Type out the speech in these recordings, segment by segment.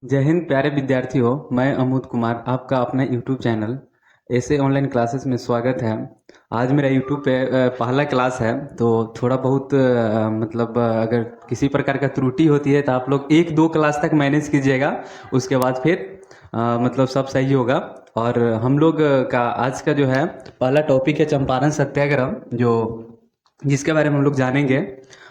जय हिंद प्यारे विद्यार्थियों। मैं अमूत कुमार आपका अपना यूट्यूब चैनल ऐसे ऑनलाइन क्लासेस में स्वागत है। आज मेरा यूट्यूब पे पहला क्लास है, तो थोड़ा बहुत अगर किसी प्रकार का त्रुटि होती है तो आप लोग एक दो क्लास तक मैनेज कीजिएगा। उसके बाद फिर सब सही होगा। और हम लोग का आज का जो है पहला टॉपिक है चंपारण सत्याग्रह, जो जिसके बारे में हम लोग जानेंगे।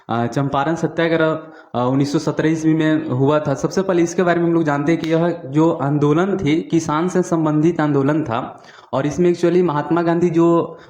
चंपारण सत्याग्रह 1917 ईस्वी में हुआ था। सबसे पहले इसके बारे में हम लोग जानते हैं कि यह जो आंदोलन थी किसान से संबंधित आंदोलन था, और इसमें एक्चुअली महात्मा गांधी जो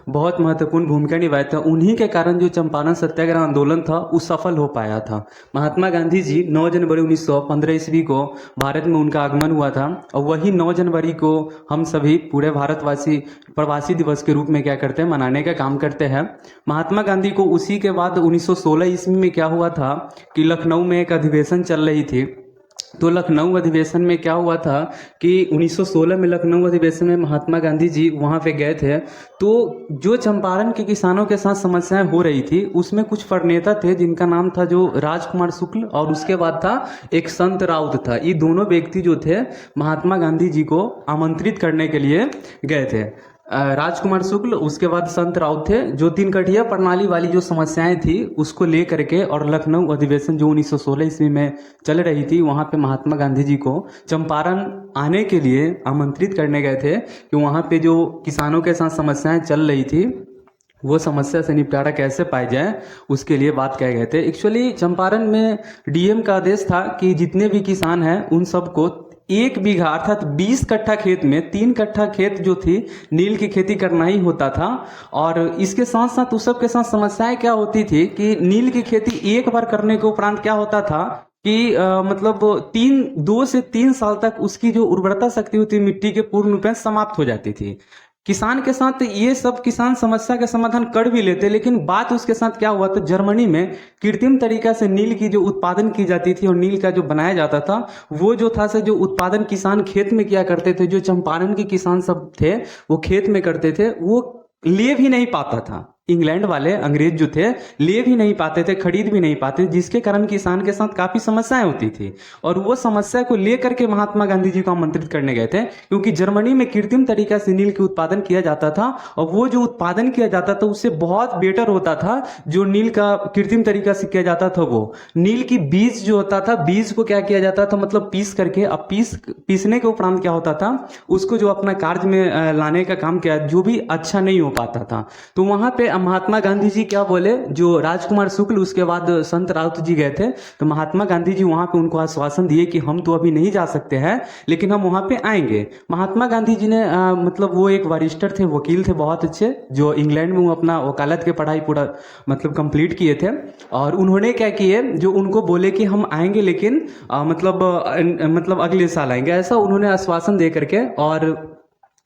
बहुत महत्वपूर्ण भूमिका निभाए थे, उन्हीं के कारण जो चंपारण सत्याग्रह आंदोलन था वो सफल हो पाया था। महात्मा गांधी जी 9 जनवरी 1915 ईस्वी को भारत में उनका आगमन हुआ था, और वही 9 जनवरी को हम सभी पूरे भारतवासी प्रवासी दिवस के रूप में क्या करते हैं, मनाने का काम करते हैं। महात्मा गांधी को उसी के बाद 1916 ईस्वी में क्या हुआ था कि लखनऊ में एक अधिवेशन चल रही थी। तो लखनऊ अधिवेशन में क्या हुआ था कि 1916 में लखनऊ अधिवेशन में महात्मा गांधी जी वहाँ पे गए थे। तो जो चंपारण के किसानों के साथ समस्याएं हो रही थी उसमें कुछ प्रणेता थे जिनका नाम था जो राजकुमार शुक्ल, और उसके बाद था एक संत राउत था। ये दोनों व्यक्ति जो थे महात्मा गांधी जी को आमंत्रित करने के लिए गए थे। राजकुमार शुक्ल, उसके बाद संत राउत थे, जो तीन कठिया प्रणाली वाली जो समस्याएं थी उसको लेकर के, और लखनऊ अधिवेशन जो 1916 ईस्वी में चल रही थी वहाँ पे महात्मा गांधी जी को चंपारण आने के लिए आमंत्रित करने गए थे कि वहाँ पे जो किसानों के साथ समस्याएं चल रही थी वो समस्या से निपटारा कैसे पाया जाए, उसके लिए बात कहे गए थे। एक्चुअली चंपारण में डीएम का आदेश था कि जितने भी किसान हैं उन सबको 1 बीघा अर्थात 20 कट्ठा खेत में 3 कट्ठा खेत जो थी नील की खेती करना ही होता था। और इसके साथ साथ उस सब के साथ समस्याएं क्या होती थी कि नील की खेती एक बार करने के उपरांत क्या होता था कि 2 से 3 साल तक उसकी जो उर्वरता शक्ति होती मिट्टी के पूर्ण रूप में समाप्त हो जाती थी। किसान के साथ ये सब किसान समस्या का समाधान कर भी लेते, लेकिन बात उसके साथ क्या हुआ, तो जर्मनी में कृत्रिम तरीका से नील की जो उत्पादन की जाती थी और नील का जो बनाया जाता था, वो जो था से जो उत्पादन किसान खेत में किया करते थे, जो चंपारण के किसान सब थे वो खेत में करते थे, वो ले भी नहीं पाता था। इंग्लैंड वाले अंग्रेज जो थे ले भी नहीं पाते थे, खरीद भी नहीं पाते, जिसके कारण किसान के साथ काफी समस्याएं होती थी। और वो समस्या को लेकर के महात्मा गांधी जी को आमंत्रित करने गए थे, क्योंकि जर्मनी में कृत्रिम तरीका से नील के उत्पादन किया जाता था, और वो जो उत्पादन किया जाता था उससे बहुत बेटर होता था जो नील का कृत्रिम तरीका से किया जाता था। वो नील की बीज जो होता था, बीज को क्या किया जाता था, मतलब पीस करके, अब पीसने के उपरांत क्या होता था, उसको जो अपना कार्य में लाने का काम किया, जो भी अच्छा नहीं हो पाता था। तो वहां पे महात्मा गांधी जी क्या बोले, जो राजकुमार शुक्ल उसके बाद संत राउत जी गए थे, तो महात्मा गांधी जी वहां पे उनको आश्वासन दिए कि हम तो अभी नहीं जा सकते हैं लेकिन हम वहां पे आएंगे। महात्मा गांधी जी ने वो एक वरिष्ठर थे, वकील थे बहुत अच्छे, जो इंग्लैंड में वो अपना वकालत के पढ़ाई पूरा कंप्लीट किए थे। और उन्होंने क्या किए, जो उनको बोले कि हम आएंगे लेकिन अगले साल आएंगे, ऐसा उन्होंने आश्वासन दे करके और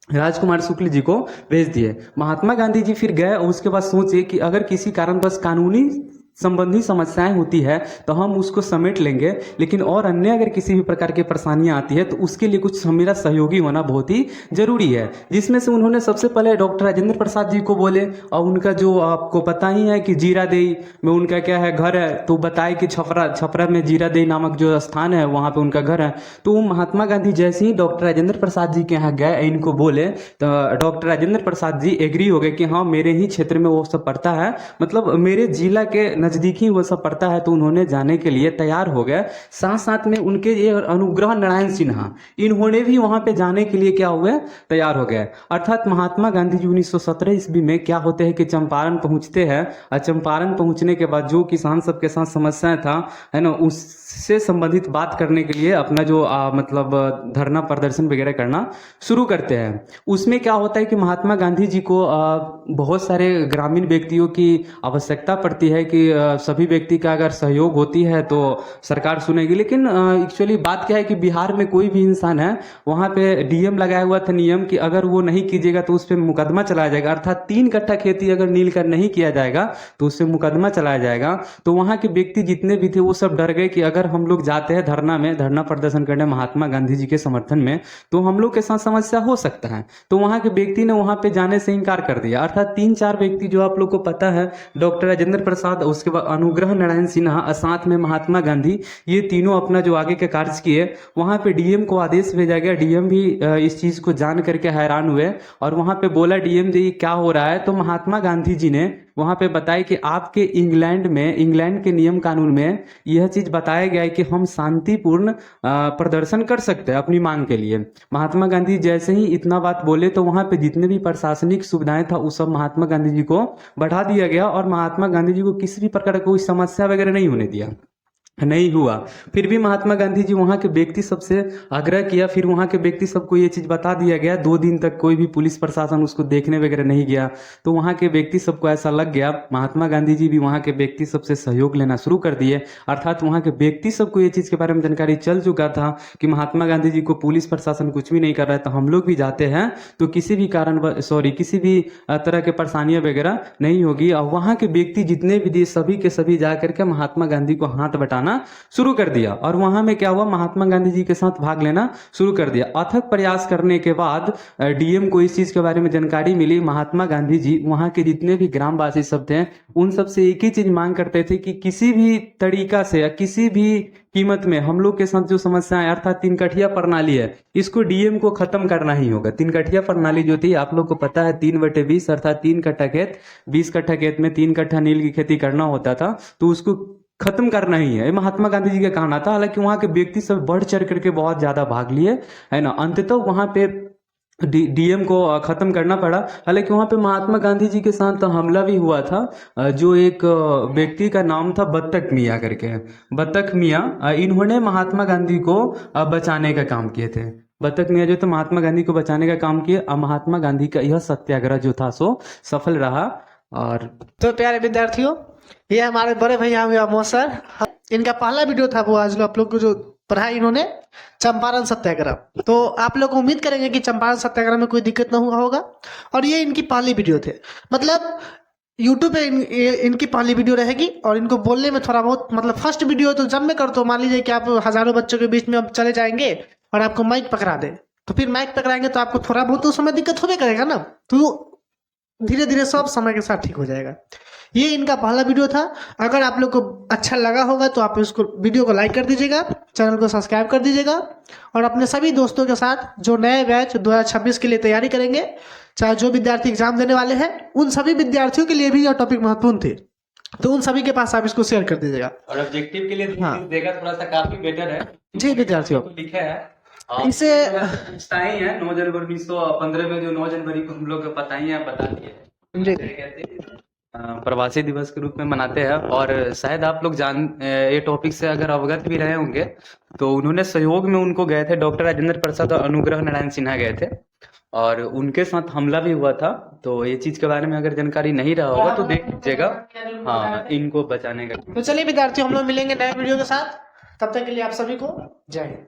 राजकुमार शुक्ल जी को भेज दिए। महात्मा गांधी जी फिर गए और उसके बाद सोचे कि अगर किसी कारणवश कानूनी संबंधी समस्याएं होती है तो हम उसको समेट लेंगे, लेकिन और अन्य अगर किसी भी प्रकार की परेशानियां आती है तो उसके लिए कुछ मेरा सहयोगी होना बहुत ही जरूरी है। जिसमें से उन्होंने सबसे पहले डॉक्टर राजेंद्र प्रसाद जी को बोले, और उनका जो आपको पता ही है कि जीरादेई में उनका क्या है घर है, तो बताए कि छपरा में जीरादेई नामक जो स्थान है वहां पे उनका घर है। तो महात्मा गांधी जैसे ही डॉक्टर राजेंद्र प्रसाद जी के यहाँ गए, इनको बोले, तो डॉक्टर राजेंद्र प्रसाद जी एग्री हो गए कि हाँ मेरे ही क्षेत्र में वो सब पड़ता है, मतलब मेरे जिला के नजदीक ही वो सब पड़ता है, तो उन्होंने जाने के लिए तैयार हो गए। साथ साथ में उनके ये अनुग्रह नारायण सिन्हा, इन्होंने भी वहां पे जाने के लिए क्या हुए, तैयार हो गए। अर्थात महात्मा गांधी जी 1917 ईस्वी में क्या होते हैं कि चंपारण पहुंचते हैं, और चंपारण पहुंचने के बाद जो किसान सबके साथ समस्याएं था है ना, उससे संबंधित बात करने के लिए अपना जो धरना प्रदर्शन वगैरह करना शुरू करते हैं। उसमें क्या होता है कि महात्मा गांधी जी को बहुत सारे ग्रामीण व्यक्तियों की आवश्यकता पड़ती है कि सभी व्यक्ति का अगर सहयोग होती है तो सरकार सुनेगी। लेकिन एक्चुअली बात क्या है कि बिहार में कोई भी इंसान है, वहाँ पे डीएम लगाया हुआ था नियम कि अगर वो नहीं कीजिएगा तो उस पर मुकदमा चलाया जाएगा, अर्थात 3 कट्ठा खेती अगर नील का नहीं किया जाएगा तो उससे मुकदमा चलाया जाएगा। तो वहाँ के व्यक्ति जितने भी थे वो सब डर गए कि अगर हम लोग जाते हैं धरना प्रदर्शन करने महात्मा गांधी जी के समर्थन में तो हम लोग के साथ समस्या हो सकता है। तो वहाँ के व्यक्ति ने वहाँ पे जाने से इनकार कर दिया। अर्थात 3-4 व्यक्ति जो आप लोग को पता है, डॉक्टर राजेंद्र प्रसाद, उसके बाद अनुग्रह नारायण सिन्हा और साथ में महात्मा गांधी, ये तीनों अपना जो आगे के कार्य किए, वहाँ पे डीएम को आदेश भेजा गया। डीएम भी इस चीज को जान करके हैरान हुए और वहाँ पे बोला डीएम जी क्या हो रहा है। तो महात्मा गांधी जी ने वहाँ पे बताया कि आपके इंग्लैंड के नियम कानून में यह चीज बताया गया है कि हम शांतिपूर्ण प्रदर्शन कर सकते हैं अपनी मांग के लिए। महात्मा गांधी जैसे ही इतना बात बोले तो वहाँ पे जितने भी प्रशासनिक सुविधाएं था उस सब महात्मा गांधी जी को बढ़ा दिया गया और महात्मा गांधी जी को किसी भी प्रकार का कोई समस्या वगैरह नहीं होने दिया, नहीं हुआ। फिर भी महात्मा गांधी जी वहां के व्यक्ति सबसे आग्रह किया, फिर वहां के व्यक्ति सबको ये चीज बता दिया गया। 2 दिन तक कोई भी पुलिस प्रशासन उसको देखने वगैरह नहीं गया। तो वहां के व्यक्ति सबको ऐसा लग गया, महात्मा गांधी जी भी वहां के व्यक्ति सबसे सहयोग लेना शुरू कर दिए। अर्थात वहां के व्यक्ति सबको ये चीज के बारे में जानकारी चल चुका था कि महात्मा गांधी जी को पुलिस प्रशासन कुछ भी नहीं कर रहा है, तो हम लोग भी जाते हैं तो किसी भी किसी भी तरह के परेशानियां वगैरह नहीं होगी। और वहां के व्यक्ति जितने भी थे सभी के सभी जाकर के महात्मा गांधी को हाथ बटाना शुरू कर दिया और वहां में क्या हुआ, महात्मा गांधी जी के साथ भाग लेना शुरू कर दिया। अथक प्रयास करने के बाद डीएम को इस चीज के बारे में जानकारी मिली। महात्मा गांधी जी वहां के जितने भी ग्रामवासी सब थे उन सब से एक ही चीज मांग करते थे कि किसी भी तरीका से या किसी भी कीमत में हम लोग के साथ जो समस्याएं अर्थात 3 कठिया प्रणाली है इसको डीएम को खत्म करना ही होगा। 3 कठिया प्रणाली जो थी आप लोग को पता है 3/20 अर्थात 3 कट्ठा खेत, 20 कट्ठा खेत में 3 कट्ठा नील की खेती करना होता था, तो उसको खत्म करना ही है। महात्मा गांधी जी का कहना था। हालांकि वहां के व्यक्ति सब बढ़ चढ़ करके बहुत ज्यादा भाग लिए, है ना। अंततः वहां पे डीएम को खत्म करना पड़ा। हालांकि वहां पे महात्मा गांधी जी के साथ हमला भी हुआ था। जो एक व्यक्ति का नाम था बत्तख मियाँ करके, बत्तख मियाँ, इन्होंने महात्मा गांधी को बचाने का काम किए थे। बत्तख मियाँ जो थे महात्मा गांधी को बचाने का काम किए। महात्मा गांधी का यह सत्याग्रह जो था सो सफल रहा। और तो प्यारे विद्यार्थियों, ये हमारे बड़े भैया हुए अमोद सर, इनका पहला वीडियो था वो आज आप लोग को जो पढ़ाई इन्होंने चंपारण सत्याग्रह। तो आप लोग उम्मीद करेंगे कि चंपारण सत्याग्रह में कोई दिक्कत ना हुआ होगा। और ये इनकी पहली वीडियो थे, मतलब यूट्यूब पे इनकी पहली वीडियो रहेगी और इनको बोलने में थोड़ा बहुत मतलब फर्स्ट वीडियो तो जब मैं कर तो मान लीजिए कि आप हजारों बच्चों के बीच में अब चले जाएंगे और आपको माइक पकड़ा दे, तो फिर माइक पकड़ाएंगे तो आपको थोड़ा बहुत उस समय दिक्कत होबे करेगा ना। तो धीरे धीरे सब समय के साथ ठीक हो जाएगा। ये इनका पहला वीडियो था। अगर आप लोग को अच्छा लगा होगा तो आप इसको वीडियो को लाइक कर दीजिएगा, चैनल को सब्सक्राइब कर दीजिएगा और अपने सभी दोस्तों के साथ जो नए बैच 2026 के लिए तैयारी करेंगे, चाहे जो विद्यार्थी एग्जाम देने वाले हैं, उन सभी विद्यार्थियों के लिए भी यह टॉपिक महत्वपूर्ण थे, तो उन सभी के पास आप इसको शेयर कर दीजिएगा। और ऑब्जेक्टिव के लिए हाँ देगा थोड़ा सा काफी बेटर है जी विद्यार्थियों। लिखा है इसे पूछता ही है 9 जनवरी 1915 में, जो 9 जनवरी को हम लोग पता ही है, बता दिए प्रवासी दिवस के रूप में मनाते हैं। और शायद आप लोग ये टॉपिक से अगर अवगत भी रहे होंगे तो उन्होंने सहयोग में उनको गए थे, डॉक्टर राजेंद्र प्रसाद और अनुग्रह नारायण सिन्हा गए थे और उनके साथ हमला भी हुआ था। तो ये चीज के बारे में अगर जानकारी नहीं रहा होगा तो देख लीजिएगा, हाँ, इनको बचाने का। तो चलिए विद्यार्थियों, हम लोग मिलेंगे नए वीडियो के साथ। तब तक के लिए आप सभी को जय हिंद।